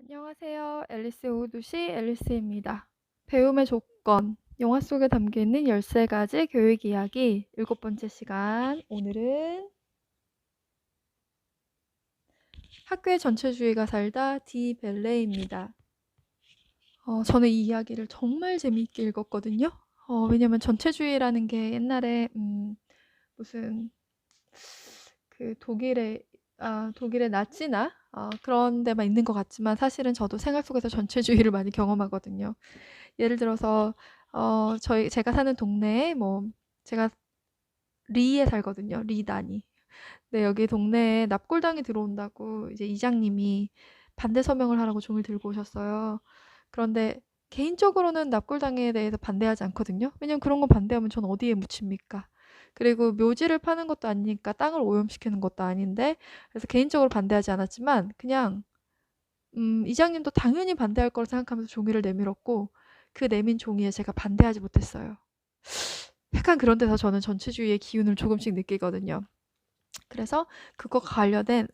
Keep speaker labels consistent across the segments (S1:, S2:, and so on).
S1: 안녕하세요. 앨리스 오두시 앨리스입니다. 배움의 조건, 영화 속에 담겨있는 13가지 교육 이야기 7번째 시간. 오늘은 학교의 전체주의가 살다 디 벨레입니다. 저는 이 이야기를 정말 재미있게 읽었거든요. 왜냐면 전체주의라는 게 옛날에 무슨 그 독일의 나치나 그런 데만 있는 것 같지만 사실은 저도 생활 속에서 전체주의를 많이 경험하거든요. 예를 들어서 제가 사는 동네에 제가 리에 살거든요. 리단이. 네, 여기 동네에 납골당이 들어온다고 이제 이장님이 반대 서명을 하라고 종을 들고 오셨어요. 그런데 개인적으로는 납골당에 대해서 반대하지 않거든요. 왜냐면 그런 거 반대하면 전 어디에 묻힙니까? 그리고 묘지를 파는 것도 아니니까 땅을 오염시키는 것도 아닌데, 그래서 개인적으로 반대하지 않았지만 그냥 이장님도 당연히 반대할 거라 생각하면서 종이를 내밀었고, 그 내민 종이에 제가 반대하지 못했어요. 약간 그런 데서 저는 전체주의의 기운을 조금씩 느끼거든요. 그래서 그거 관련된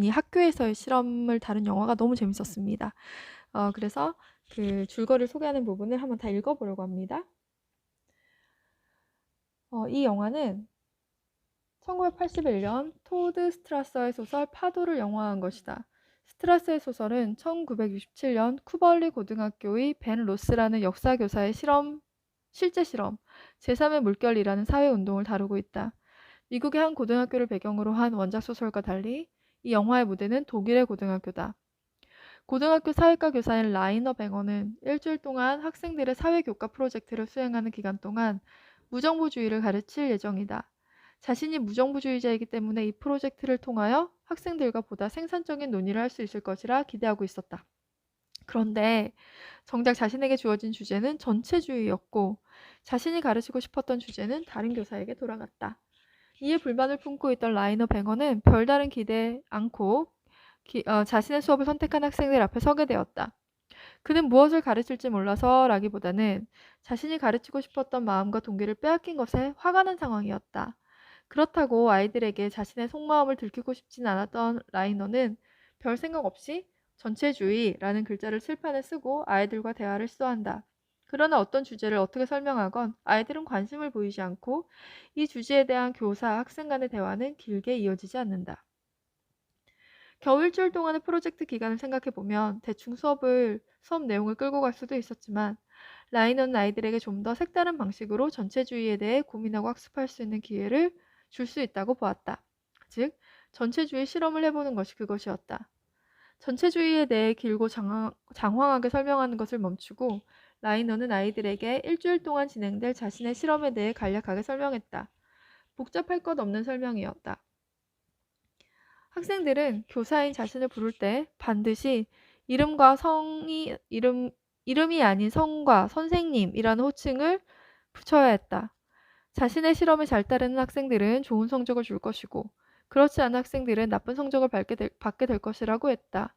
S1: 이 학교에서의 실험을 다룬 영화가 너무 재밌었습니다. 그래서 그 줄거리를 소개하는 부분을 한번 다 읽어보려고 합니다. 이 영화는 1981년 토드 스트라서의 소설 파도를 영화한 것이다. 스트라스의 소설은 1967년 쿠벌리 고등학교의 벤 로스라는 역사교사의 실제 실험, 제3의 물결이라는 사회운동을 다루고 있다. 미국의 한 고등학교를 배경으로 한 원작 소설과 달리 이 영화의 무대는 독일의 고등학교다. 고등학교 사회과 교사인 라이너 뱅어는 일주일 동안 학생들의 사회교과 프로젝트를 수행하는 기간 동안 무정부주의를 가르칠 예정이다. 자신이 무정부주의자이기 때문에 이 프로젝트를 통하여 학생들과 보다 생산적인 논의를 할 수 있을 것이라 기대하고 있었다. 그런데 정작 자신에게 주어진 주제는 전체주의였고 자신이 가르치고 싶었던 주제는 다른 교사에게 돌아갔다. 이에 불만을 품고 있던 라이너 뱅어는 별다른 기대 않고 자신의 수업을 선택한 학생들 앞에 서게 되었다. 그는 무엇을 가르칠지 몰라서 라기보다는 자신이 가르치고 싶었던 마음과 동기를 빼앗긴 것에 화가 난 상황이었다. 그렇다고 아이들에게 자신의 속마음을 들키고 싶진 않았던 라이너는 별 생각 없이 전체주의라는 글자를 칠판에 쓰고 아이들과 대화를 시도한다. 그러나 어떤 주제를 어떻게 설명하건 아이들은 관심을 보이지 않고 이 주제에 대한 교사, 학생 간의 대화는 길게 이어지지 않는다. 겨우 일주일 동안의 프로젝트 기간을 생각해보면 대충 수업 내용을 끌고 갈 수도 있었지만 라이너는 아이들에게 좀 더 색다른 방식으로 전체주의에 대해 고민하고 학습할 수 있는 기회를 줄 수 있다고 보았다. 즉, 전체주의 실험을 해보는 것이 그것이었다. 전체주의에 대해 길고 장황하게 설명하는 것을 멈추고 라이너는 아이들에게 일주일 동안 진행될 자신의 실험에 대해 간략하게 설명했다. 복잡할 것 없는 설명이었다. 학생들은 교사인 자신을 부를 때 반드시 이름이 아닌 성과 선생님이라는 호칭을 붙여야 했다. 자신의 실험에 잘 따르는 학생들은 좋은 성적을 줄 것이고 그렇지 않은 학생들은 나쁜 성적을 받게 될 것이라고 했다.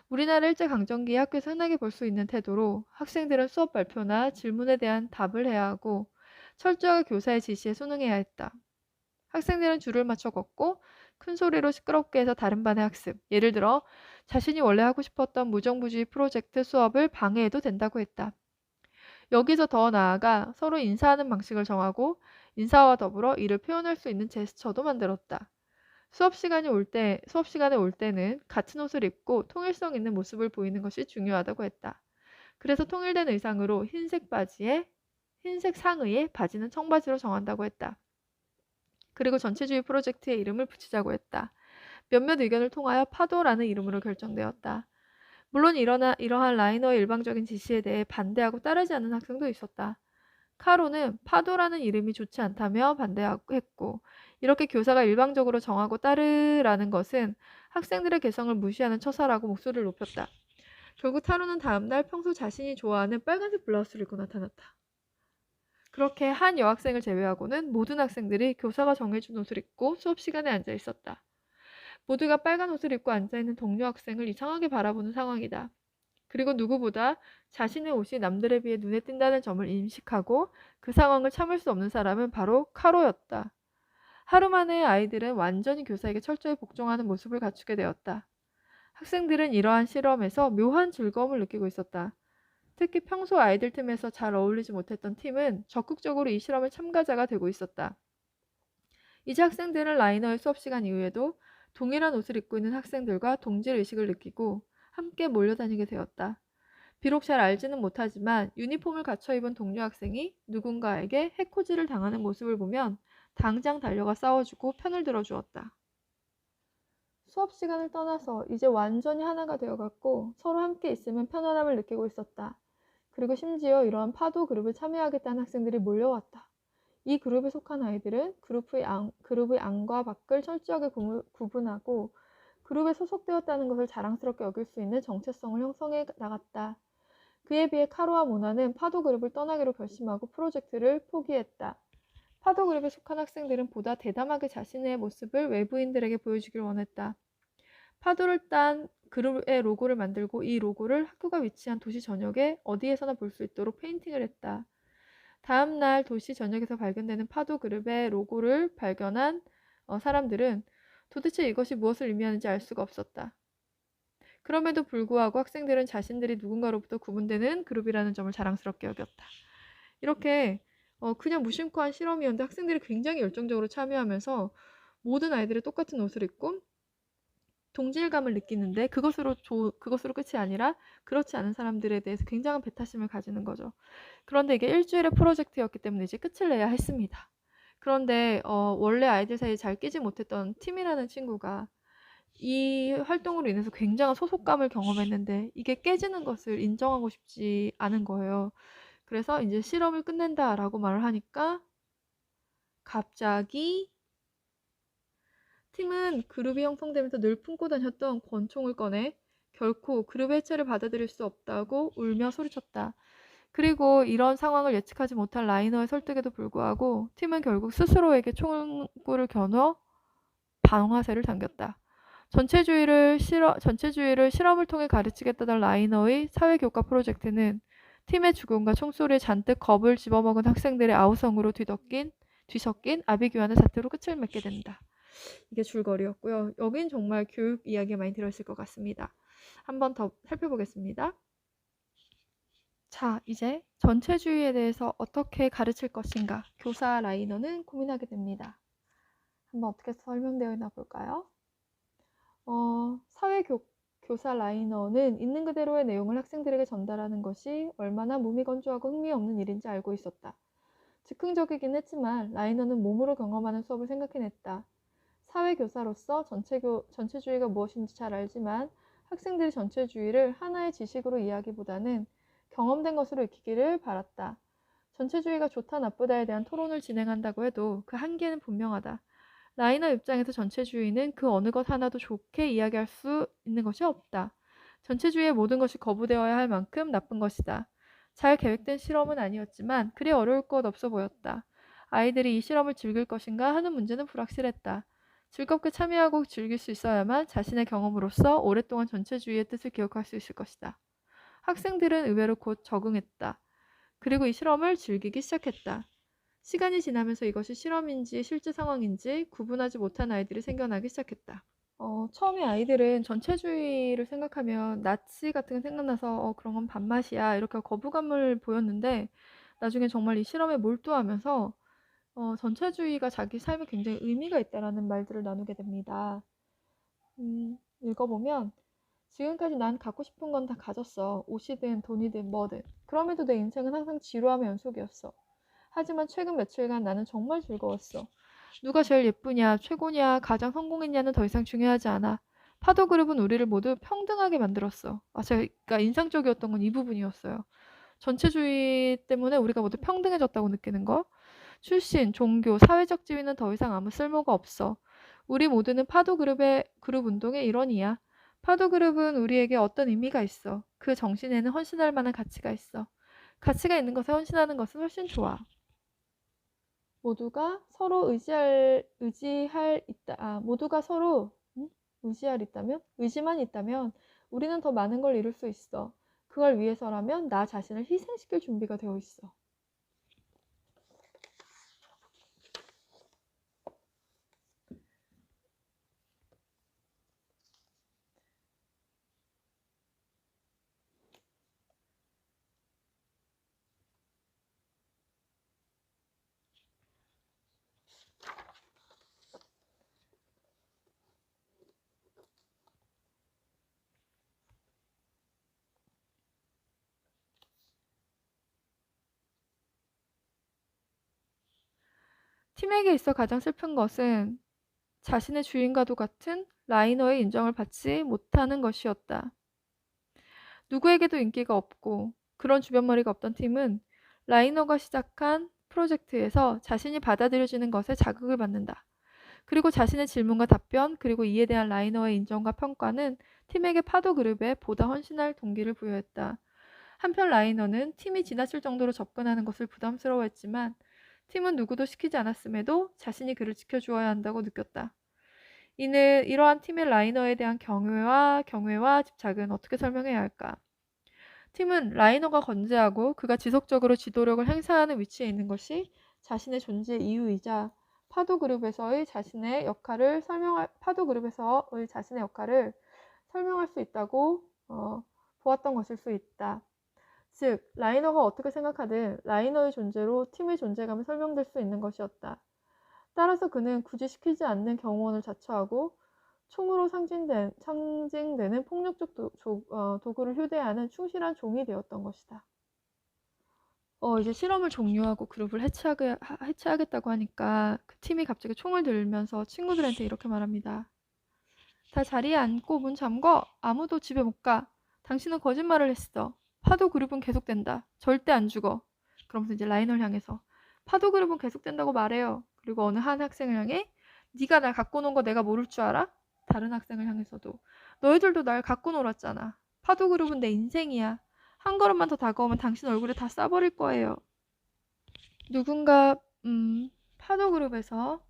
S1: 우리나라 일제강점기에 학교에서 흔하게 볼 수 있는 태도로 학생들은 수업 발표나 질문에 대한 답을 해야 하고 철저하게 교사의 지시에 순응해야 했다. 학생들은 줄을 맞춰 걷고 큰 소리로 시끄럽게 해서 다른 반의 학습, 예를 들어 자신이 원래 하고 싶었던 무정부주의 프로젝트 수업을 방해해도 된다고 했다. 여기서 더 나아가 서로 인사하는 방식을 정하고 인사와 더불어 이를 표현할 수 있는 제스처도 만들었다. 수업 시간에 올 때는 같은 옷을 입고 통일성 있는 모습을 보이는 것이 중요하다고 했다. 그래서 통일된 의상으로 흰색 상의에 바지는 청바지로 정한다고 했다. 그리고 전체주의 프로젝트의 이름을 붙이자고 했다. 몇몇 의견을 통하여 파도라는 이름으로 결정되었다. 물론 이러한 라이너의 일방적인 지시에 대해 반대하고 따르지 않는 학생도 있었다. 카로는 파도라는 이름이 좋지 않다며 반대했고, 이렇게 교사가 일방적으로 정하고 따르라는 것은 학생들의 개성을 무시하는 처사라고 목소리를 높였다. 결국 타로는 다음날 평소 자신이 좋아하는 빨간색 블라우스를 입고 나타났다. 그렇게 한 여학생을 제외하고는 모든 학생들이 교사가 정해준 옷을 입고 수업 시간에 앉아 있었다. 모두가 빨간 옷을 입고 앉아있는 동료 학생을 이상하게 바라보는 상황이다. 그리고 누구보다 자신의 옷이 남들에 비해 눈에 띈다는 점을 인식하고 그 상황을 참을 수 없는 사람은 바로 카로였다. 하루 만에 아이들은 완전히 교사에게 철저히 복종하는 모습을 갖추게 되었다. 학생들은 이러한 실험에서 묘한 즐거움을 느끼고 있었다. 특히 평소 아이들 틈에서 잘 어울리지 못했던 팀은 적극적으로 이 실험의 참가자가 되고 있었다. 이제 학생들은 라이너의 수업 시간 이후에도 동일한 옷을 입고 있는 학생들과 동질 의식을 느끼고 함께 몰려다니게 되었다. 비록 잘 알지는 못하지만 유니폼을 갖춰 입은 동료 학생이 누군가에게 해코지를 당하는 모습을 보면 당장 달려가 싸워주고 편을 들어주었다. 수업 시간을 떠나서 이제 완전히 하나가 되어갔고 서로 함께 있으면 편안함을 느끼고 있었다. 그리고 심지어 이러한 파도 그룹에 참여하겠다는 학생들이 몰려왔다. 이 그룹에 속한 아이들은 그룹의 안과 밖을 철저하게 구분하고 그룹에 소속되었다는 것을 자랑스럽게 여길 수 있는 정체성을 형성해 나갔다. 그에 비해 카로와 모나는 파도 그룹을 떠나기로 결심하고 프로젝트를 포기했다. 파도 그룹에 속한 학생들은 보다 대담하게 자신의 모습을 외부인들에게 보여주길 원했다. 파도를 딴 그룹의 로고를 만들고 이 로고를 학교가 위치한 도시 전역에 어디에서나 볼 수 있도록 페인팅을 했다. 다음 날 도시 전역에서 발견되는 파도 그룹의 로고를 발견한 사람들은 도대체 이것이 무엇을 의미하는지 알 수가 없었다. 그럼에도 불구하고 학생들은 자신들이 누군가로부터 구분되는 그룹이라는 점을 자랑스럽게 여겼다. 이렇게 그냥 무심코 한 실험이었는데 학생들이 굉장히 열정적으로 참여하면서 모든 아이들이 똑같은 옷을 입고 동질감을 느끼는데 그것으로 끝이 아니라 그렇지 않은 사람들에 대해서 굉장한 배타심을 가지는 거죠. 그런데 이게 일주일의 프로젝트였기 때문에 이제 끝을 내야 했습니다. 그런데 원래 아이들 사이에 잘 끼지 못했던 팀이라는 친구가 이 활동으로 인해서 굉장한 소속감을 경험했는데 이게 깨지는 것을 인정하고 싶지 않은 거예요. 그래서 이제 실험을 끝낸다라고 말을 하니까 갑자기 팀은 그룹이 형성되면서 늘 품고 다녔던 권총을 꺼내 결코 그룹의 해체를 받아들일 수 없다고 울며 소리쳤다. 그리고 이런 상황을 예측하지 못한 라이너의 설득에도 불구하고 팀은 결국 스스로에게 총구를 겨눠 방아쇠를 당겼다. 전체주의를 실험을 통해 가르치겠다던 라이너의 사회교과 프로젝트는 팀의 죽음과 총소리에 잔뜩 겁을 집어먹은 학생들의 아우성으로 뒤섞인 아비규환의 사태로 끝을 맺게 된다. 이게 줄거리였고요. 여긴 정말 교육 이야기가 많이 들어있을 것 같습니다. 한번 더 살펴보겠습니다. 자, 이제 전체주의에 대해서 어떻게 가르칠 것인가 교사 라이너는 고민하게 됩니다. 한번 어떻게 설명되어 있나 볼까요? 사회교사 라이너는 있는 그대로의 내용을 학생들에게 전달하는 것이 얼마나 무미건조하고 흥미없는 일인지 알고 있었다. 즉흥적이긴 했지만 라이너는 몸으로 경험하는 수업을 생각해냈다. 사회교사로서 전체주의가 무엇인지 잘 알지만 학생들이 전체주의를 하나의 지식으로 이해하기보다는 경험된 것으로 익히기를 바랐다. 전체주의가 좋다 나쁘다에 대한 토론을 진행한다고 해도 그 한계는 분명하다. 라이너 입장에서 전체주의는 그 어느 것 하나도 좋게 이야기할 수 있는 것이 없다. 전체주의의 모든 것이 거부되어야 할 만큼 나쁜 것이다. 잘 계획된 실험은 아니었지만 그리 어려울 것 없어 보였다. 아이들이 이 실험을 즐길 것인가 하는 문제는 불확실했다. 즐겁게 참여하고 즐길 수 있어야만 자신의 경험으로서 오랫동안 전체주의의 뜻을 기억할 수 있을 것이다. 학생들은 의외로 곧 적응했다. 그리고 이 실험을 즐기기 시작했다. 시간이 지나면서 이것이 실험인지 실제 상황인지 구분하지 못한 아이들이 생겨나기 시작했다. 처음에 아이들은 전체주의를 생각하면 나치 같은 게 생각나서 그런 건 밥맛이야 이렇게 거부감을 보였는데 나중에 정말 이 실험에 몰두하면서 전체주의가 자기 삶에 굉장히 의미가 있다라는 말들을 나누게 됩니다. 읽어보면 지금까지 난 갖고 싶은 건 다 가졌어. 옷이든 돈이든 뭐든. 그럼에도 내 인생은 항상 지루함의 연속이었어. 하지만 최근 며칠간 나는 정말 즐거웠어. 누가 제일 예쁘냐, 최고냐, 가장 성공했냐는 더 이상 중요하지 않아. 파도 그룹은 우리를 모두 평등하게 만들었어. 제가 인상적이었던 건 이 부분이었어요. 전체주의 때문에 우리가 모두 평등해졌다고 느끼는 거. 출신, 종교, 사회적 지위는 더 이상 아무 쓸모가 없어. 우리 모두는 그룹 운동의 일원이야. 파도 그룹은 우리에게 어떤 의미가 있어. 그 정신에는 헌신할 만한 가치가 있어. 가치가 있는 것에 헌신하는 것은 훨씬 좋아. 모두가 서로 의지만 있다면 우리는 더 많은 걸 이룰 수 있어. 그걸 위해서라면 나 자신을 희생시킬 준비가 되어 있어. 팀에게 있어 가장 슬픈 것은 자신의 주인과도 같은 라이너의 인정을 받지 못하는 것이었다. 누구에게도 인기가 없고 그런 주변머리가 없던 팀은 라이너가 시작한 프로젝트에서 자신이 받아들여지는 것에 자극을 받는다. 그리고 자신의 질문과 답변, 그리고 이에 대한 라이너의 인정과 평가는 팀에게 파도 그룹에 보다 헌신할 동기를 부여했다. 한편 라이너는 팀이 지나칠 정도로 접근하는 것을 부담스러워했지만 팀은 누구도 시키지 않았음에도 자신이 그를 지켜주어야 한다고 느꼈다. 이는 이러한 팀의 라이너에 대한 경외와 집착은 어떻게 설명해야 할까? 팀은 라이너가 건재하고 그가 지속적으로 지도력을 행사하는 위치에 있는 것이 자신의 존재 이유이자 파도 그룹에서의 자신의 역할을 설명할 수 있다고 보았던 것일 수 있다. 즉, 라이너가 어떻게 생각하든 라이너의 존재로 팀의 존재감이 설명될 수 있는 것이었다. 따라서 그는 굳이 시키지 않는 경호원을 자처하고 총으로 상징되는 폭력적 도구를 휴대하는 충실한 종이 되었던 것이다. 이제 실험을 종료하고 그룹을 해체하겠다고 하니까 그 팀이 갑자기 총을 들면서 친구들한테 이렇게 말합니다. 다 자리에 앉고 문 잠궈. 아무도 집에 못 가. 당신은 거짓말을 했어. 파도 그룹은 계속된다. 절대 안 죽어. 그러면서 이제 라이너를 향해서 파도 그룹은 계속된다고 말해요. 그리고 어느 한 학생을 향해 네가 날 갖고 논 거 내가 모를 줄 알아? 다른 학생을 향해서도 너희들도 날 갖고 놀았잖아. 파도 그룹은 내 인생이야. 한 걸음만 더 다가오면 당신 얼굴에 다 쏴버릴 거예요. 누군가 파도 그룹에서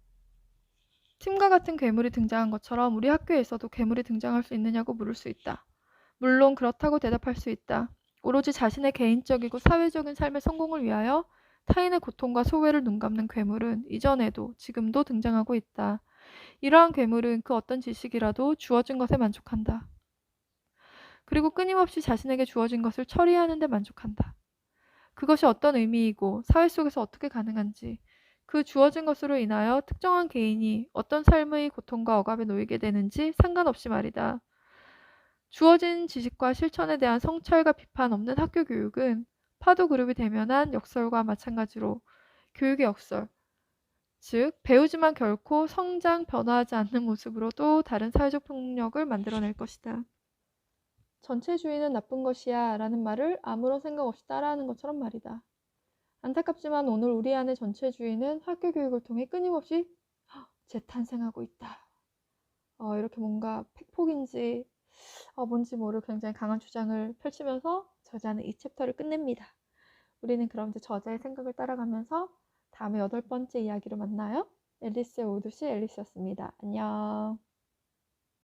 S1: 팀과 같은 괴물이 등장한 것처럼 우리 학교에서도 괴물이 등장할 수 있느냐고 물을 수 있다. 물론 그렇다고 대답할 수 있다. 오로지 자신의 개인적이고 사회적인 삶의 성공을 위하여 타인의 고통과 소외를 눈감는 괴물은 이전에도 지금도 등장하고 있다. 이러한 괴물은 그 어떤 지식이라도 주어진 것에 만족한다. 그리고 끊임없이 자신에게 주어진 것을 처리하는 데 만족한다. 그것이 어떤 의미이고 사회 속에서 어떻게 가능한지, 그 주어진 것으로 인하여 특정한 개인이 어떤 삶의 고통과 억압에 놓이게 되는지 상관없이 말이다. 주어진 지식과 실천에 대한 성찰과 비판 없는 학교 교육은 파도 그룹이 대면한 역설과 마찬가지로 교육의 역설, 즉 배우지만 결코 성장, 변화하지 않는 모습으로 또 다른 사회적 폭력을 만들어낼 것이다. 전체주의는 나쁜 것이야 라는 말을 아무런 생각 없이 따라하는 것처럼 말이다. 안타깝지만 오늘 우리 안의 전체주의는 학교 교육을 통해 끊임없이 재탄생하고 있다. 이렇게 뭔가 팩폭인지 뭔지 모를 굉장히 강한 주장을 펼치면서 저자는 이 챕터를 끝냅니다. 우리는 그럼 이제 저자의 생각을 따라가면서 다음에 8번째 이야기로 만나요. 앨리스의 오두시 앨리스였습니다. 안녕.